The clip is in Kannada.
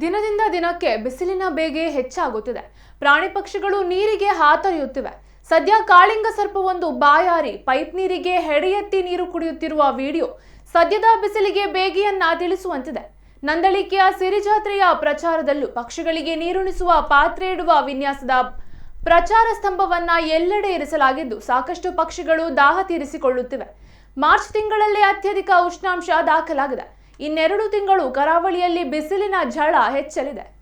ದಿನದಿಂದ ದಿನಕ್ಕೆ ಬಿಸಿಲಿನ ಬೇಗೆ ಹೆಚ್ಚಾಗುತ್ತಿದೆ. ಪ್ರಾಣಿ ಪಕ್ಷಿಗಳು ನೀರಿಗೆ ಹಾತೊರೆಯುತ್ತಿವೆ. ಸದ್ಯ ಕಾಳಿಂಗ ಸರ್ಪವೊಂದು ಬಾಯಾರಿ ಪೈಪ್ ನೀರಿಗೆ ಹೆಡೆಯೆತ್ತಿ ನೀರು ಕುಡಿಯುತ್ತಿರುವ ವಿಡಿಯೋ ಸದ್ಯದ ಬಿಸಿಲಿಗೆ ಬೇಗೆಯನ್ನ ತಿಳಿಸುವಂತಿದೆ. ನಂದಳಿಕೆಯ ಸಿರಿಜಾತ್ರೆಯ ಪ್ರಚಾರದಲ್ಲೂ ಪಕ್ಷಿಗಳಿಗೆ ನೀರುಣಿಸುವ ಪಾತ್ರೆ ಇಡುವ ವಿನ್ಯಾಸದ ಪ್ರಚಾರ ಸ್ತಂಭವನ್ನ ಎಲ್ಲೆಡೆ ಇರಿಸಲಾಗಿದ್ದು ಸಾಕಷ್ಟು ಪಕ್ಷಿಗಳು ದಾಹ ತೀರಿಸಿಕೊಳ್ಳುತ್ತಿವೆ. ಮಾರ್ಚ್ ತಿಂಗಳಲ್ಲೇ ಅತ್ಯಧಿಕ ಉಷ್ಣಾಂಶ ದಾಖಲಾಗಿದೆ. ಇನ್ನೆರಡು ತಿಂಗಳು ಕರಾವಳಿಯಲ್ಲಿ ಬಿಸಿಲಿನ ಝಳ ಹೆಚ್ಚಲಿದೆ.